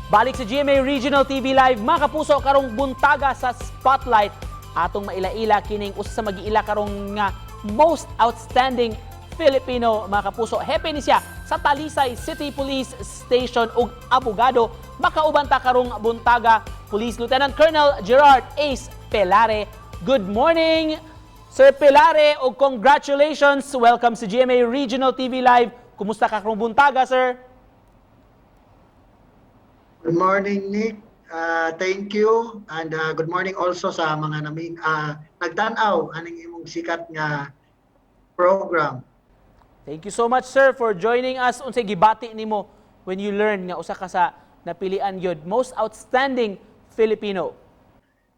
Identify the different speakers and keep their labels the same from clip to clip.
Speaker 1: Balik sa GMA Regional TV Live, mga kapuso, karong buntaga sa Spotlight. Atong mailaila kining usa sa mag-iila karong nga most outstanding Filipino, mga kapuso. Hepe ni siya sa Talisay City Police Station ug abogado. Makauban ta karong buntaga, Police Lieutenant Colonel Gerard Ace Pelare. Good morning, Sir Pelare, ug congratulations. Welcome sa GMA Regional TV Live. Kumusta ka karong buntaga, sir?
Speaker 2: Good morning, Nick. Thank you. And good morning also sa mga nagtanaw aning imong sikat nga program.
Speaker 1: Thank you so much, sir, for joining us. Unsay gibati nimo when you learn nga usa ka sa napilian gyud most outstanding Filipino?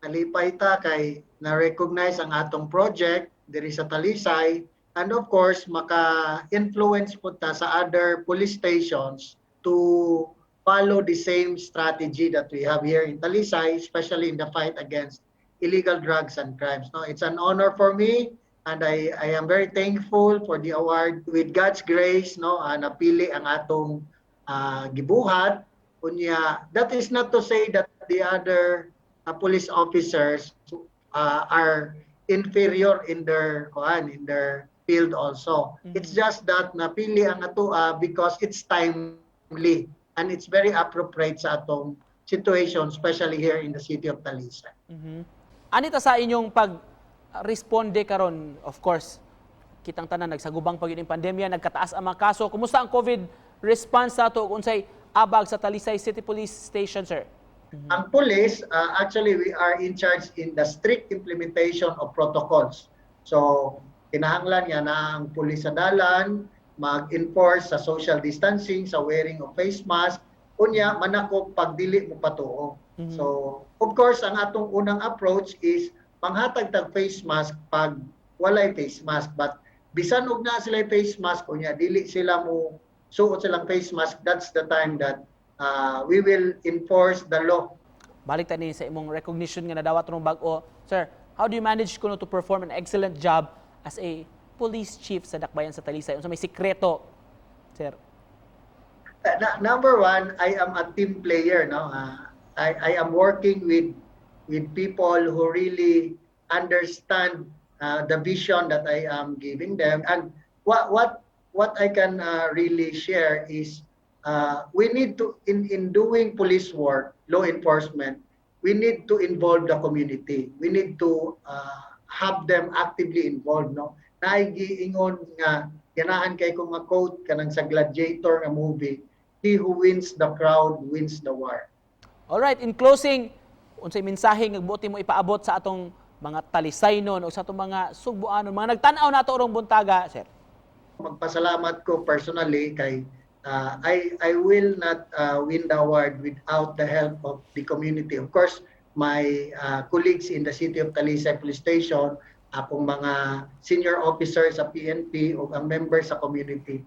Speaker 2: Nalipay ta kay na-recognize ang atong project diri sa Talisay, and of course maka-influence pud ta sa other police stations to follow the same strategy that we have here in Talisay, especially in the fight against illegal drugs and crimes. No, it's an honor for me, and I am very thankful for the award. With God's grace, no, napili ang atong gibuhat. Unya, that is not to say that the other police officers are inferior in their field also. Mm-hmm. It's just that napili ang ato because it's timely. And it's very appropriate sa atong situation, especially here in the city of Talisay.
Speaker 1: Mm-hmm. Anita sa inyong pag-responde karon, of course, kitang tanan nagsagubang pag yung pandemya, nagkataas ang mga kaso. Kumusta ang COVID response sa ito? Unsay abag sa Talisay City Police Station, sir?
Speaker 2: Mm-hmm. Ang police, actually, we are in charge in the strict implementation of protocols. So, kinahanglan nga na ang pulis sa dalan, mag-enforce sa social distancing, sa wearing of face mask, unya manako pagdili mo patuo. Mm-hmm. So, of course, ang atong unang approach is panghatag tag face mask pag walay face mask, but bisan og na sila face mask unya dili sila mo suot silang face mask, that's the time that we will enforce the law.
Speaker 1: Balik tani sa imong recognition nga nadawat rong bag-o, sir, how do you manage kuno to perform an excellent job as a police chief sa Dakbayan sa Talisay? Unsa may sikreto, sir?
Speaker 2: Number one, I am a team player. No, I am working with people who really understand the vision that I am giving them. And what I can really share is we need to in doing police work, law enforcement, we need to involve the community. We need to have them actively involved. No. Naigiingon nga ganahan kay ko nga quote kanang sa Gladiator nga movie, he who wins the crowd wins the war.
Speaker 1: All right, in closing, unsay mensahe nga buti mo ipaabot sa atong mga Talisaynon o sa atong mga Sugbuanon, mga nagtan-aw nato orong buntaga, sir?
Speaker 2: Magpasalamat ko personally kay I will not win the award without the help of the community. Of course, my colleagues in the city of Talisay Police Station, akong mga senior officers sa PNP o ang members sa community.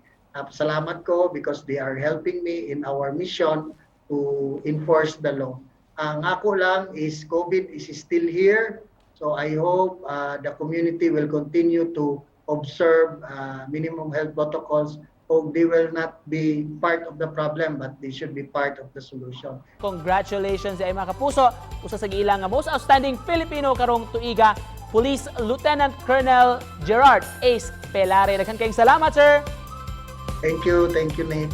Speaker 2: Salamat ko because they are helping me in our mission to enforce the law. Ang ako lang is COVID is still here, so I hope the community will continue to observe minimum health protocols. Hope they will not be part of the problem, but they should be part of the solution.
Speaker 1: Congratulations sa mga kapuso. Usa sa giilang nga most outstanding Filipino karong tuiga, Police Lieutenant Colonel Gerard Ace Pelare. Daghang kayong salamat, sir.
Speaker 2: Thank you, Nate.